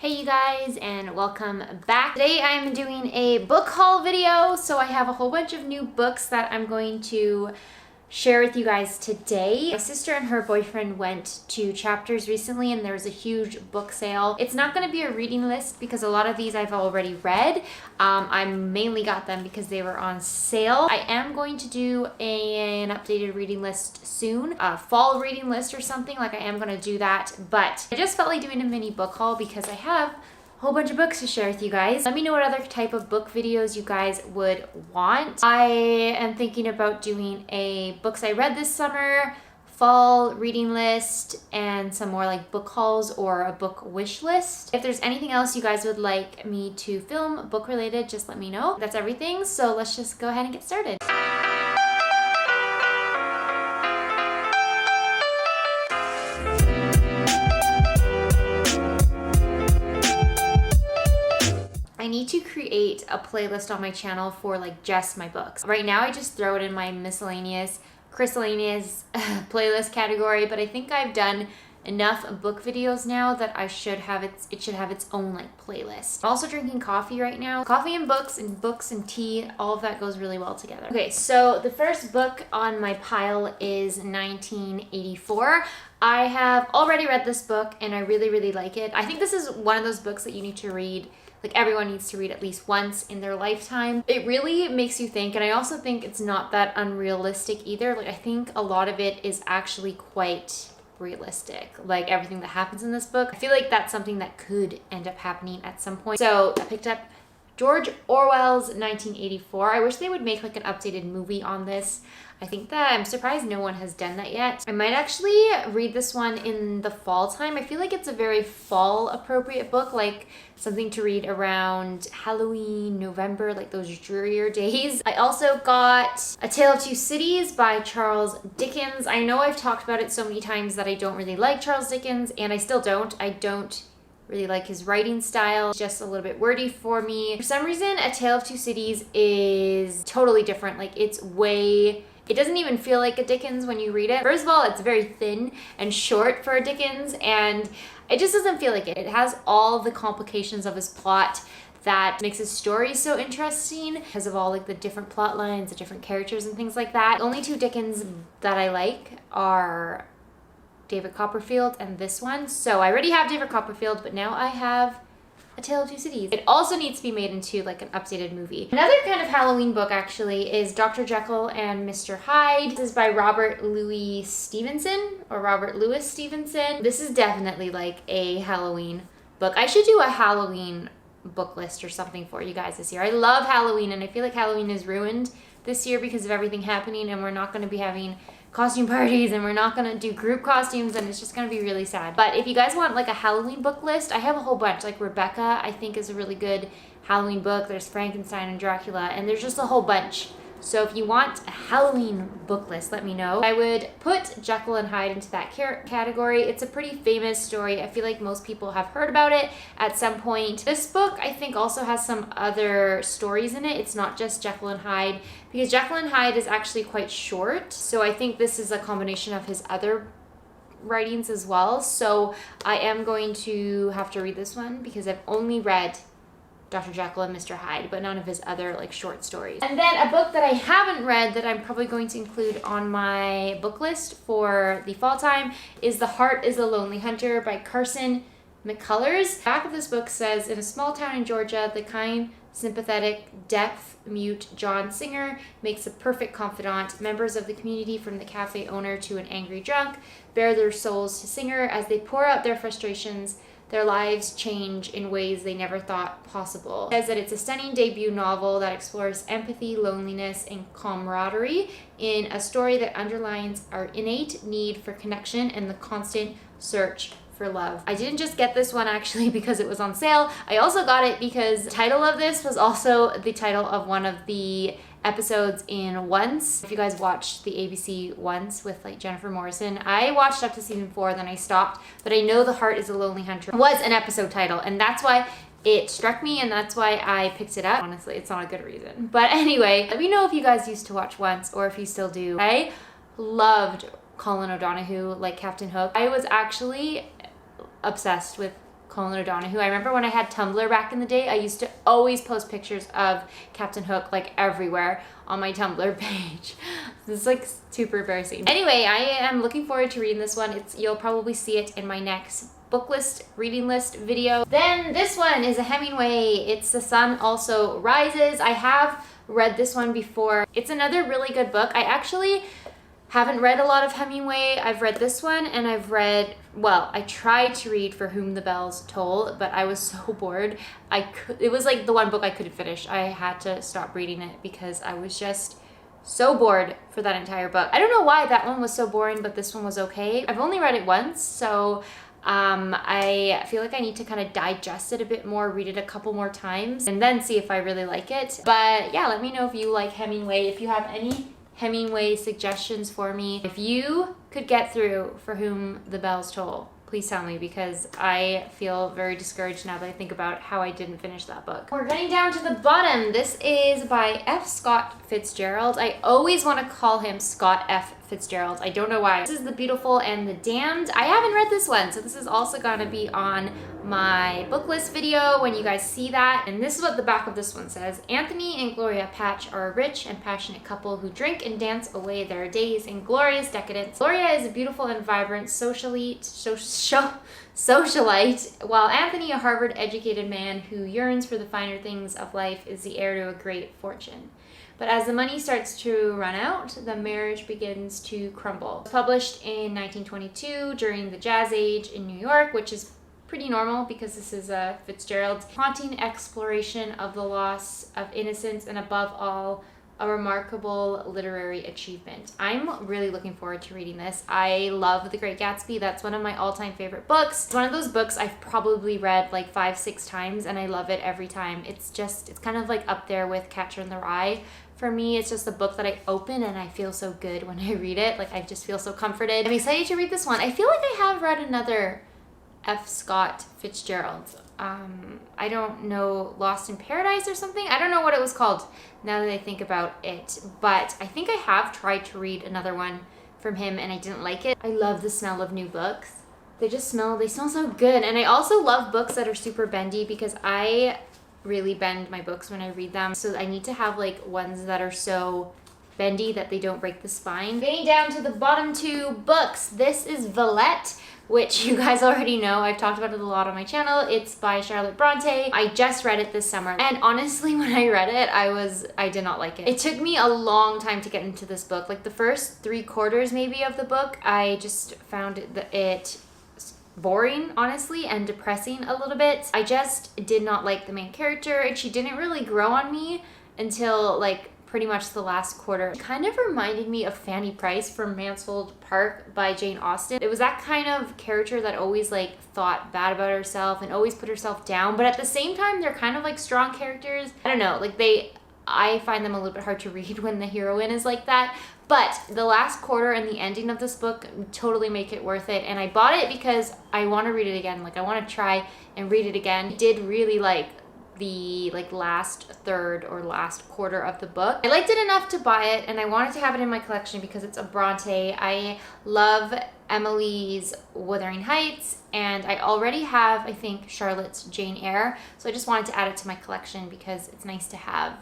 Hey you guys, and welcome back. Today I'm doing a book haul video, so I have a whole bunch of new books that I'm going to share with you guys today. My sister and her boyfriend went to Chapters recently and there was a huge book sale. It's not going to be a reading list because a lot of these I've already read. I mainly got them because they were on sale. I am going to do an updated reading list soon, a fall reading list or something. Like I am going to do that, but I just felt like doing a mini book haul because I have whole bunch of books to share with you guys. Let me know what other type of book videos you guys would want. I am thinking about doing a books I read this summer, fall reading list, and some more like book hauls or a book wish list. If there's anything else you guys would like me to film book related, just let me know. That's everything, so let's just go ahead and get started. I need to create a playlist on my channel for like just my books. Right now I just throw it in my miscellaneous playlist category, but I think I've done enough book videos now that it should have its own like playlist. I'm also drinking coffee right now. Coffee and books and tea, all of that goes really well together. Okay, so the first book on my pile is 1984. I have already read this book and I really like it. I think this is one of those books that you need to read, like everyone needs to read at least once in their lifetime. It really makes you think, and I also think it's not that unrealistic either. Like I think a lot of it is actually quite realistic, like everything that happens in this book. I feel like that's something that could end up happening at some point. So I picked up George Orwell's 1984. I wish they would make like an updated movie on this. I think that I'm surprised no one has done that yet. I might actually read this one in the fall time. I feel like it's a very fall appropriate book, like something to read around Halloween, November, like those drearier days. I also got A Tale of Two Cities by Charles Dickens. I know I've talked about it so many times that I don't really like Charles Dickens, and I still don't. I don't really like his writing style. It's just a little bit wordy for me. For some reason, A Tale of Two Cities is totally different. Like it doesn't even feel like a Dickens when you read it. First of all, it's very thin and short for a Dickens, and it just doesn't feel like it. It has all the complications of his plot that makes his story so interesting because of all like the different plot lines, the different characters and things like that. The only two Dickens that I like are David Copperfield and this one. So I already have David Copperfield, but now I have A Tale of Two Cities. It also needs to be made into like an updated movie. Another kind of Halloween book actually is Dr. Jekyll and Mr. Hyde. This is by Robert Louis Stevenson. This is definitely like a Halloween book. I should do a Halloween book list or something for you guys this year. I love Halloween, and I feel like Halloween is ruined this year because of everything happening, and we're not going to be having costume parties, and we're not gonna do group costumes, and it's just gonna be really sad. But if you guys want like a Halloween book list, I have a whole bunch. Like Rebecca, I think, is a really good Halloween book. There's Frankenstein and Dracula, and there's just a whole bunch. So if you want a Halloween book list, let me know. I would put Jekyll and Hyde into that category. It's a pretty famous story. I feel like most people have heard about it at some point. This book, I think, also has some other stories in it. It's not just Jekyll and Hyde, because Jekyll and Hyde is actually quite short. So I think this is a combination of his other writings as well. So I am going to have to read this one because I've only read Dr. Jekyll and Mr. Hyde, but none of his other like short stories. And then a book that I haven't read that I'm probably going to include on my book list for the fall time is The Heart is a Lonely Hunter by Carson McCullers. The back of this book says, in a small town in Georgia, the kind, sympathetic, deaf-mute John Singer makes a perfect confidant. Members of the community, from the cafe owner to an angry drunk, bare their souls to Singer. As they pour out their frustrations, their lives change in ways they never thought possible. It says that it's a stunning debut novel that explores empathy, loneliness, and camaraderie in a story that underlines our innate need for connection and the constant search for love. I didn't just get this one actually because it was on sale. I also got it because the title of this was also the title of one of the episodes in Once. If you guys watched the ABC Once with like Jennifer Morrison, I watched up to season 4, then I stopped, but I know The Heart is a Lonely Hunter was an episode title, and that's why it struck me, and that's why I picked it up. Honestly, it's not a good reason. But anyway, let me know if you guys used to watch Once or if you still do. I loved Colin O'Donoghue, like Captain Hook. I was actually obsessed with Colin O'Donoghue. I remember when I had Tumblr back in the day, I used to always post pictures of Captain Hook like everywhere on my Tumblr page. This is like super embarrassing. Anyway, I am looking forward to reading this one. You'll probably see it in my next book list, reading list video. Then this one is a Hemingway. It's The Sun Also Rises. I have read this one before. It's another really good book. I actually haven't read a lot of Hemingway. I've read this one and I've read, well, I tried to read For Whom the Bells Toll, but I was so bored. It was like the one book I couldn't finish. I had to stop reading it because I was just so bored for that entire book. I don't know why that one was so boring, but this one was okay. I've only read it once, so I feel like I need to kind of digest it a bit more, read it a couple more times, and then see if I really like it. But yeah, let me know if you like Hemingway, if you have any Hemingway suggestions for me. If you could get through For Whom the Bells Toll, please tell me, because I feel very discouraged now that I think about how I didn't finish that book. We're getting down to the bottom. This is by F. Scott Fitzgerald. I always want to call him Scott F. Fitzgerald. I don't know why. This is The Beautiful and the Damned. I haven't read this one, so this is also gonna be on my book list video when you guys see that. And this is what the back of this one says. Anthony and Gloria Patch are a rich and passionate couple who drink and dance away their days in glorious decadence. Gloria is a beautiful and vibrant socialite, while Anthony, a Harvard-educated man who yearns for the finer things of life, is the heir to a great fortune. But as the money starts to run out, the marriage begins to crumble. It was published in 1922 during the Jazz Age in New York, which is pretty normal because this is a Fitzgerald's haunting exploration of the loss of innocence and, above all, a remarkable literary achievement. I'm really looking forward to reading this. I love The Great Gatsby. That's one of my all-time favorite books. It's one of those books I've probably read like 5-6 times and I love it every time. It's kind of like up there with Catcher in the Rye. For me, it's just a book that I open and I feel so good when I read it. Like, I just feel so comforted. I'm excited to read this one. I feel like I have read another F. Scott Fitzgerald. I don't know, Lost in Paradise or something? I don't know what it was called now that I think about it. But I think I have tried to read another one from him and I didn't like it. I love the smell of new books. They smell so good. And I also love books that are super bendy because I really bend my books when I read them. So I need to have like ones that are so bendy that they don't break the spine. Getting down to the bottom 2 books. This is Villette, which you guys already know. I've talked about it a lot on my channel. It's by Charlotte Bronte. I just read it this summer. And honestly, when I read it, I did not like it. It took me a long time to get into this book. Like the first 3/4 maybe of the book, I just found it boring, honestly, and depressing a little bit. I just did not like the main character, and she didn't really grow on me until like pretty much the last quarter. It kind of reminded me of Fanny Price from Mansfield Park by Jane Austen. It was that kind of character that always like thought bad about herself and always put herself down, but at the same time they're kind of like strong characters. I don't know, like I find them a little bit hard to read when the heroine is like that. But the last quarter and the ending of this book totally make it worth it. And I bought it because I want to read it again. Like, I want to try and read it again. I did really like the last third or last quarter of the book. I liked it enough to buy it and I wanted to have it in my collection because it's a Bronte. I love Emily's Wuthering Heights and I already have, I think, Charlotte's Jane Eyre. So I just wanted to add it to my collection because it's nice to have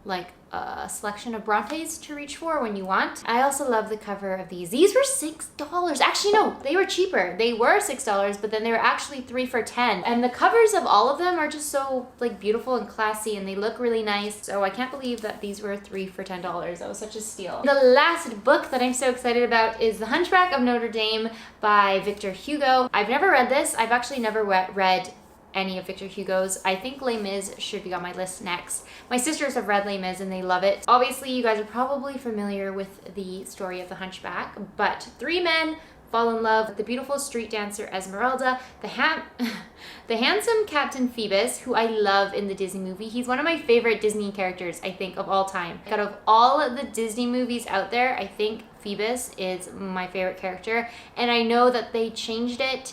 like a selection of Brontes to reach for when you want. I also love the cover of these. These were $6. Actually, no, they were cheaper. They were $6, but then they were actually 3 for $10. And the covers of all of them are just so like beautiful and classy and they look really nice. So I can't believe that these were 3 for $10. That was such a steal. The last book that I'm so excited about is The Hunchback of Notre Dame by Victor Hugo. I've never read this. I've actually never read any of Victor Hugo's. I think Les Mis should be on my list next. My sisters have read Les Mis and they love it. Obviously, you guys are probably familiar with the story of the Hunchback, but 3 men fall in love with the beautiful street dancer Esmeralda, the handsome Captain Phoebus, who I love in the Disney movie. He's one of my favorite Disney characters, I think, of all time. Out of all of the Disney movies out there, I think Phoebus is my favorite character, and I know that they changed it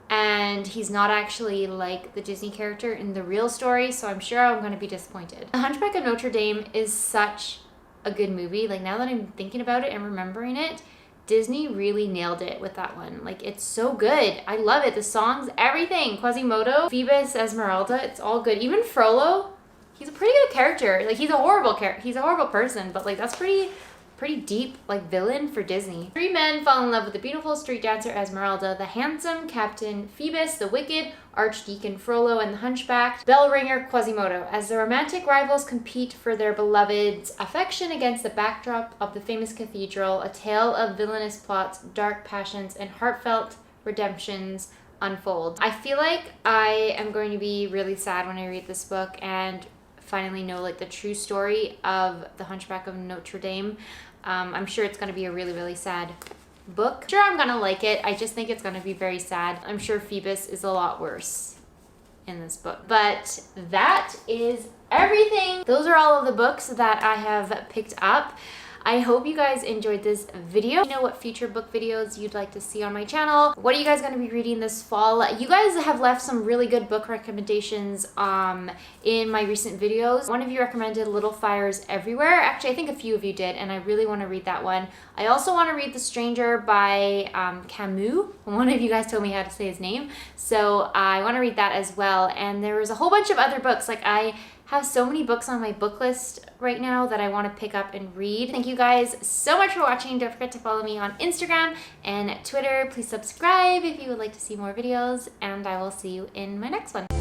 and he's not actually like the Disney character in the real story, so I'm sure I'm going to be disappointed. The Hunchback of Notre Dame is such a good movie. Like, now that I'm thinking about it and remembering it, Disney really nailed it with that one. Like, it's so good. I love it. The songs, everything. Quasimodo, Phoebus, Esmeralda, it's all good. Even Frollo, he's a pretty good character. Like, he's a horrible person, but like, that's pretty deep, like, villain for Disney. Three men fall in love with the beautiful street dancer Esmeralda, the handsome Captain Phoebus, the wicked Archdeacon Frollo, and the hunchback bell ringer Quasimodo, as the romantic rivals compete for their beloved's affection against the backdrop of the famous cathedral. A tale of villainous plots, dark passions, and heartfelt redemptions unfold. I feel like I am going to be really sad when I read this book and finally know like the true story of the Hunchback of Notre Dame. I'm sure it's going to be a really, really sad book. Sure, I'm going to like it. I just think it's going to be very sad. I'm sure Phoebus is a lot worse in this book. But that is everything. Those are all of the books that I have picked up. I hope you guys enjoyed this video. Let me know what future book videos you'd like to see on my channel. What are you guys going to be reading this fall? You guys have left some really good book recommendations in my recent videos. One of you recommended Little Fires Everywhere. Actually, I think a few of you did, and I really want to read that one. I also want to read The Stranger by Camus. One of you guys told me how to say his name, so I want to read that as well. And there was a whole bunch of other books. Like, I have so many books on my book list right now that I want to pick up and read. Thank you guys so much for watching. Don't forget to follow me on Instagram and Twitter. Please subscribe if you would like to see more videos, and I will see you in my next one.